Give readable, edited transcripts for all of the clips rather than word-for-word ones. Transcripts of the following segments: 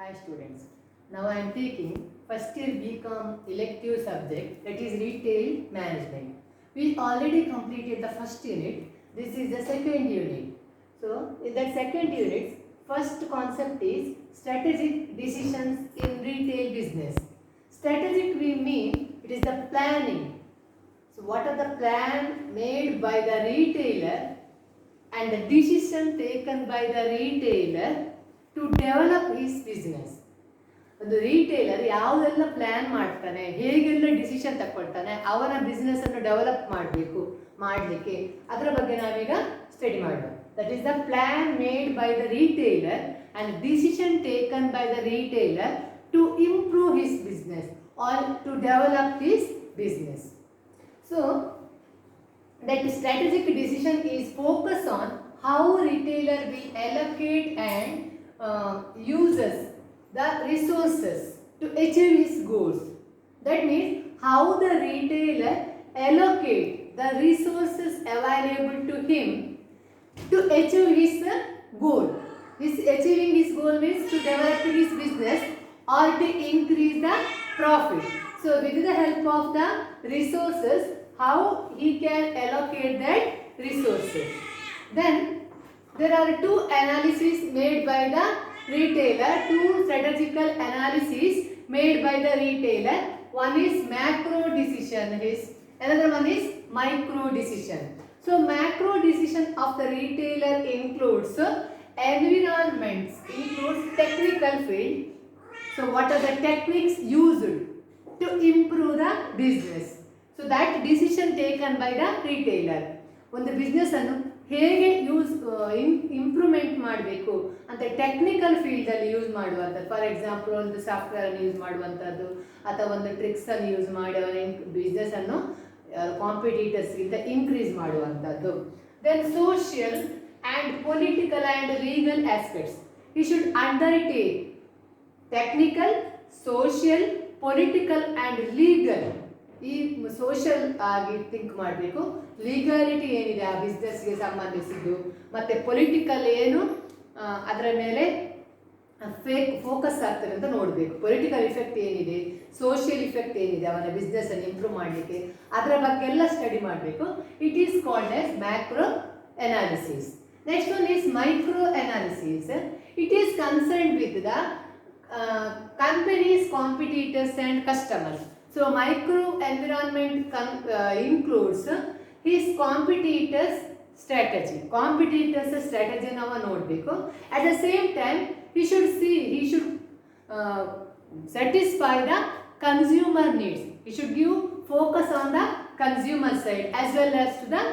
Hi students. Now I am taking first year BCom elective subject, that is retail management. We already completed the first unit. This is the second unit. So in that second unit, first concept is strategic decisions in retail business. Strategic we mean it is the planning. So what are the plan made by the retailer and the decision taken by the retailer to develop his business. ಒಂದು retailer ಯಾವುದೆಲ್ಲ plan ಮಾಡ್ತಾನೆ, ಹೇಗೆಲ್ಲ decision ತಗೊಳ್ತಾನೆ, ಅವನ business ಅನ್ನು develop ಮಾಡಲಿಕ್ಕೆ ಅದರ ಬಗ್ಗೆ ನಾವೀಗ ಸ್ಟಡಿ ಮಾಡೋಣ. That is the plan made by the retailer and decision taken by the retailer to improve his business or to develop his business. So that strategic decision is focused on how retailer will allocate and uses the resources to achieve his goals. That means how the retailer allocate the resources available to him to achieve his goal. Achieving his goal means to develop his business or to increase the profit. So with the help of the resources, how he can allocate that resources. Then there are two analyses made by the retailer, two strategical analyses made by the retailer. One is macro decision, another one is micro decision. So macro decision of the retailer includes environments, includes technical field. So what are the techniques used to improve the business? So that decision taken by the retailer. ಒಂದು business ಅನ್ನು ಹೇಗೆ improvement ಮಾಡಬೇಕು ಅಂತ technical ಫೀಲ್ಡಲ್ಲಿ use ಮಾಡುವಂಥದ್ದು. For example ಒಂದು ಸಾಫ್ಟ್ವೇರನ್ನು use ಮಾಡುವಂಥದ್ದು ಅಥವಾ ಒಂದು ಟ್ರಿಕ್ಸನ್ನು ಯೂಸ್ ಮಾಡಿ ಅವರ ಬಿಸ್ನೆಸ್ಸನ್ನು ಕಾಂಪಿಟೇಟರ್ಸ್ಗಿಂತ ಇನ್ಕ್ರೀಸ್ ಮಾಡುವಂಥದ್ದು. Then social and political and legal aspects. ಈ should undertake technical, social, political and legal. ಈ ಸೋಷಿಯಲ್ ಆಗಿ ಥಿಂಕ್ ಮಾಡಬೇಕು, ಲೀಗಾಲಿಟಿ ಏನಿದೆ ಆ ಬಿಸ್ನೆಸ್ಗೆ ಸಂಬಂಧಿಸಿದ್ದು, ಮತ್ತು ಪೊಲಿಟಿಕಲ್ ಏನು ಅದರ ಮೇಲೆ ಫೋಕಸ್ ಆಗ್ತದೆ ಅಂತ ನೋಡಬೇಕು. ಪೊಲಿಟಿಕಲ್ ಇಫೆಕ್ಟ್ ಏನಿದೆ, ಸೋಷಿಯಲ್ ಇಫೆಕ್ಟ್ ಏನಿದೆ ಅವನ ಬಿಸ್ನೆಸ್ಸನ್ನು ಇಂಪ್ರೂವ್ ಮಾಡಲಿಕ್ಕೆ, ಅದರ ಬಗ್ಗೆ ಎಲ್ಲ ಸ್ಟಡಿ ಮಾಡಬೇಕು. It is called as macro analysis. Next one is micro analysis. It is concerned with the companies, competitors and customers. So micro environment includes his competitors strategy. Competitors strategy ನಾವು ನೋಡಬೇಕು. At the same time he should satisfy the consumer needs. He should give focus on the consumer side as well as to the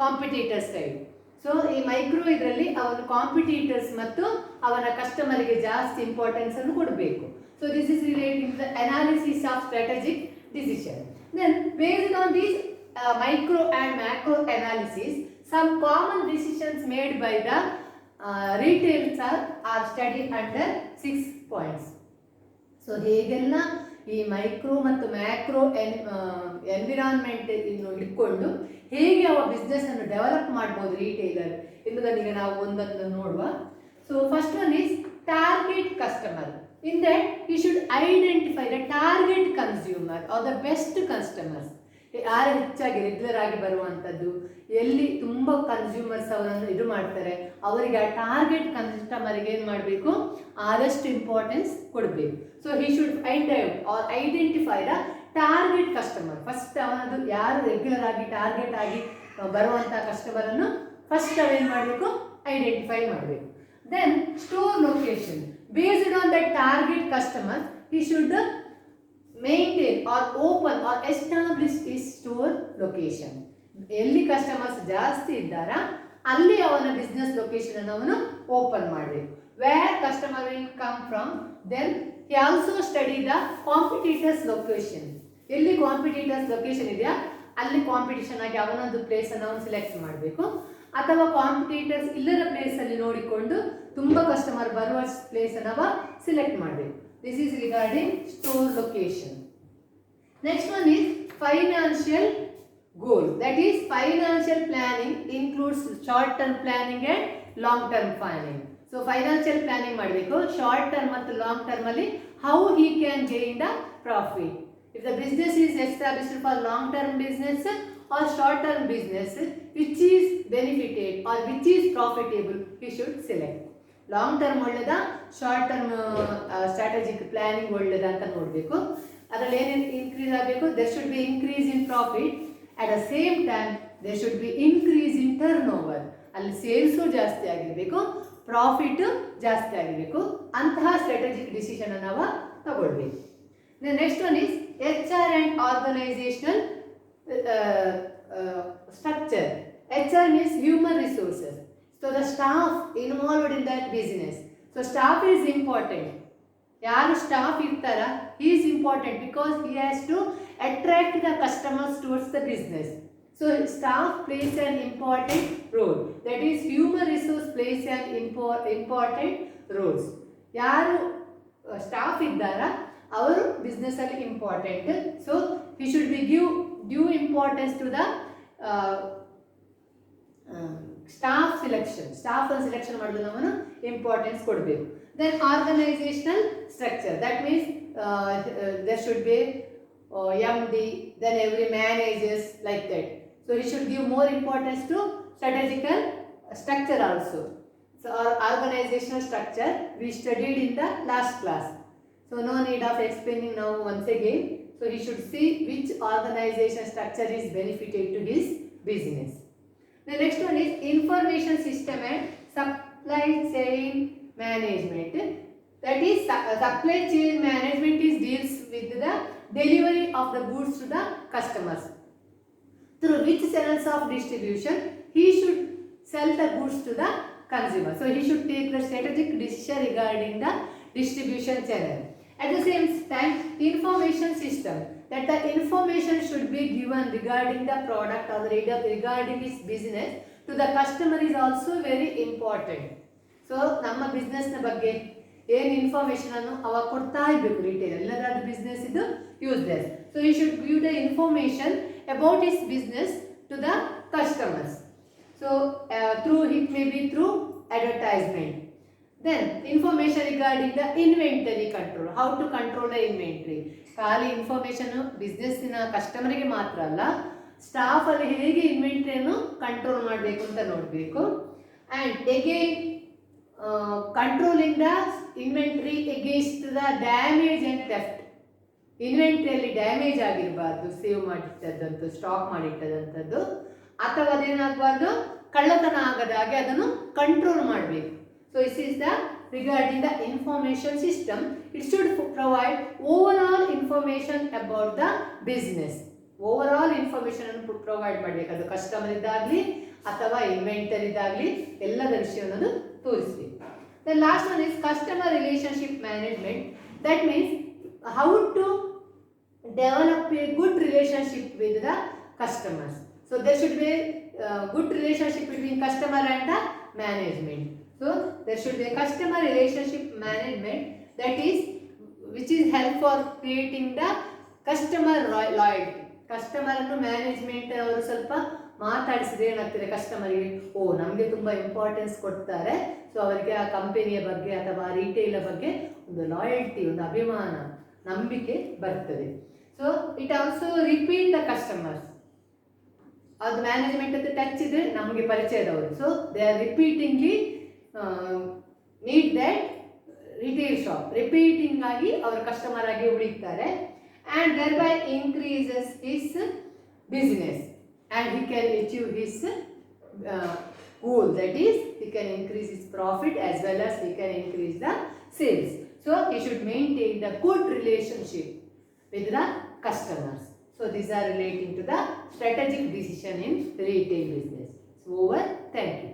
competitor side. So ಈ micro ಇದರಲ್ಲಿ ಅವನ competitors ಮತ್ತು ಅವನ ಕಸ್ಟಮರ್ಗೆ ಜಾಸ್ತಿ importance ಅನ್ನು ಕೊಡಬೇಕು. So this is relating the analysis of strategic decision. Then based on these micro and macro analysis, some common decisions made by the retails are study under 6 points. So ಹೇಗೆಲ್ಲ ಈ micro ಮತ್ತು macro environment ಇನ್ನು ಇಟ್ಕೊಂಡು ಹೇಗೆ ಅವ business ಅನ್ನು develop ಮಾಡ್ಬೋದು retailer ಎನ್ನುವುದನ್ನು ಈಗ ನಾವು ಒಂದೊಂದು ನೋಡುವ. So first one is target customer. In that you should identify the target consumer or the best customers. ಯಾರು ಹೆಚ್ಚಾಗಿ ರೆಗ್ಯುಲರ್ ಆಗಿ ಬರುವಂಥದ್ದು, ಎಲ್ಲಿ ತುಂಬ ಕನ್ಸ್ಯೂಮರ್ಸ್ ಅವರನ್ನು ಇದು ಮಾಡ್ತಾರೆ, ಅವರಿಗೆ ಆ ಟಾರ್ಗೆಟ್ ಕಸ್ಟಮರ್ಗೆ ಏನು ಮಾಡಬೇಕು, ಆದಷ್ಟು ಇಂಪಾರ್ಟೆನ್ಸ್ ಕೊಡಬೇಕು. So he should identify the target customer. First ಅವನದು ಯಾರು ರೆಗ್ಯುಲರ್ ಆಗಿ ಟಾರ್ಗೆಟ್ ಆಗಿ ಬರುವಂಥ ಕಸ್ಟಮರನ್ನು ಫಸ್ಟ್ ಅವೇನು ಮಾಡಬೇಕು, ಐಡೆಂಟಿಫೈ ಮಾಡಬೇಕು. Then store location. Based on the target customer he should maintain or open or establish his store location. ಎಲ್ಲಿ ಕಸ್ಟಮರ್ಸ್ ಜಾಸ್ತಿ ಇದ್ದಾರಾ ಅಲ್ಲಿ ಅವನ ಬಿಸ್ನೆಸ್ ಲೊಕೇಶನ್ ಅನ್ನು ಅವನು ಓಪನ್ ಮಾಡಬೇಕು. Where customer will come from. Then he also study the competitors location. ಎಲ್ಲಿ competitors location ಇದೆಯಾ ಅಲ್ಲಿ ಕಾಂಪಿಟೇಷನ್ ಆಗಿ ಅವನೊಂದು ಪ್ಲೇಸ್ ಅನ್ನು ಅವನು ಸೆಲೆಕ್ಟ್ ಮಾಡಬೇಕು. ಅಥವಾ ಕಾಂಪಿಟೇಟರ್ಸ್ ಇಲ್ಲದ ಪ್ಲೇಸಲ್ಲಿ ನೋಡಿಕೊಂಡು ತುಂಬ ಕಸ್ಟಮರ್ ಬರುವ ಪ್ಲೇಸ್ ಅನ್ನು ಅವ ಸೆಲೆಕ್ಟ್ ಮಾಡಬೇಕು. This is regarding store location. Next one is financial goal. That is financial planning includes short term planning and long term planning. So so financial planning ಮಾಡಬೇಕು ಶಾರ್ಟ್ ಟರ್ಮ್ ಮತ್ತು long term ಅಲ್ಲಿ how he can gain the profit. If the business is established for long term business or short term business which is benefited or which is profitable he should select. Long term ಒಳ್ಳೆದಾ short term strategic planning ಒಳ್ಳೆದಾ ಅಂತ ನೋಡಬೇಕು. ಅದರಲ್ಲಿ ಏನೇನು increase ಆಗಬೇಕು, there should be increase in profit, at the same time there should be increase in turn over. ಅಲ್ಲಿ sales ಜಾಸ್ತಿ ಆಗಿರಬೇಕು, ಪ್ರಾಫಿಟ್ ಜಾಸ್ತಿ ಆಗಿರಬೇಕು. ಅಂತಹ ಸ್ಟ್ರಾಟಜಿಕ್ ಡಿಸಿಷನ್ ನಾವು ತಗೊಳ್ಬೇಕು. Next one is HR and organizational structure. HR means human resources. So the staff involved in that business. So staff is important. ಯಾರು staff ಇರ್ತಾರ he is important because he has to attract the customers towards the business. So staff plays an important role. That is human resource plays an important roles. ಯಾರು staff ಇದ್ದಾರ ಅವರು business ಅಲ್ಲಿ important. So he should be give due importance to the staff selection. Staff selection ಮಾಡೋದು ನಾವು importance ಕೊಡಬೇಕು. Then organizational structure, that means there should be MD, then every managers like that. So he should give more importance to strategical structure also. So our organizational structure we studied in the last class, so no need of explaining now once again. So he should see which organization structure is benefited to his business. The next one is information system and supply chain management. That is supply chain management is deals with the delivery of the goods to the customers. Through which channels of distribution he should sell the goods to the consumer. So he should take the strategic decision regarding the distribution channel. At the same time, information system, that the information should be given regarding the product or regarding his business to the customer is also very important. So ನಮ್ಮ ಬಿಸ್ನೆಸ್ನ ಬಗ್ಗೆ ಏನು information ಅನ್ನು ಅವಾಗ ಕೊಡ್ತಾ ಇರಬೇಕು. Retail ಎಲ್ಲದಾದ್ರೂ business ಇದು useless. So you should give the information about his business to the customers. So through it may be through advertisement. Then information regarding the inventory control, how to control the inventory. ಖಾಲಿ information ಬಿಸ್ನೆಸ್ಸಿನ ಕಸ್ಟಮರ್ಗೆ ಮಾತ್ರ ಅಲ್ಲ, ಸ್ಟಾಫಲ್ಲಿ ಹೇಗೆ ಇನ್ವೆಂಟರಿಯನ್ನು control ಮಾಡಬೇಕು ಅಂತ ನೋಡಬೇಕು. And again controlling the inventory against the damage and theft. ಇನ್ವೆಂಟ್ರಿಯಲ್ಲಿ ಡ್ಯಾಮೇಜ್ ಆಗಿರಬಾರ್ದು, ಸೇವ್ ಮಾಡಿಟ್ಟದಂಥದ್ದು, ಸ್ಟಾಕ್ ಮಾಡಿಟ್ಟದಂಥದ್ದು, ಅಥವಾ ಅದೇನಾಗಬಾರ್ದು ಕಳ್ಳತನ ಆಗದ ಹಾಗೆ ಅದನ್ನು ಕಂಟ್ರೋಲ್ ಮಾಡಬೇಕು. So this is the regarding the information system. It should provide overall information about the business. Overall information ಅನ್ನು ಪ್ರೊವೈಡ್ ಮಾಡಬೇಕು. ಅದು ಕಸ್ಟಮರ್ ಇದ್ದಾಗಲಿ ಅಥವಾ ಇನ್ವೆಂಟರಿ ಇದ್ದಾಗಲಿ ಎಲ್ಲದ ವಿಷಯವನ್ನು ತೋರಿಸಬೇಕು. The last one is customer relationship management. That means how to develop a good relationship with the customers. So there should be a good relationship between customer and the management. So there should be a customer relationship management, that is which is help for creating the customer loyalty. Customer ಅನ್ನು management ಅವರು ಸ್ವಲ್ಪ ಮಾತಾಡಿಸಿದ್ರೆ ಏನಾಗ್ತದೆ, ಕಸ್ಟಮರ್ಗೆ ನಮಗೆ ತುಂಬ importance ಕೊಡ್ತಾರೆ. So ಅವರಿಗೆ ಆ ಕಂಪನಿಯ ಬಗ್ಗೆ ಅಥವಾ ರಿಟೇಲ್ ಬಗ್ಗೆ ಒಂದು ಲಾಯಲ್ಟಿ, ಒಂದು ಅಭಿಮಾನ, ನಂಬಿಕೆ ಬರ್ತದೆ. So it also repeat the customers. ಅದು ಮ್ಯಾನೇಜ್ಮೆಂಟ್ ಅಂತ ಟಚ್ ಇದ್ರೆ ನಮಗೆ ಪರಿಚಯದವರು. So they are repeatingly need that retail shop. Repeating ಆಗಿ ಅವರ ಕಸ್ಟಮರ್ ಆಗಿ ಉಳಿತಾರೆ. And thereby increases his business and he can achieve his goal, that is he can increase his profit as well as he can increase the sales. So he should maintain the good relationship with the customers. So these are relating to the strategic decision in retail business. So over. Thank you.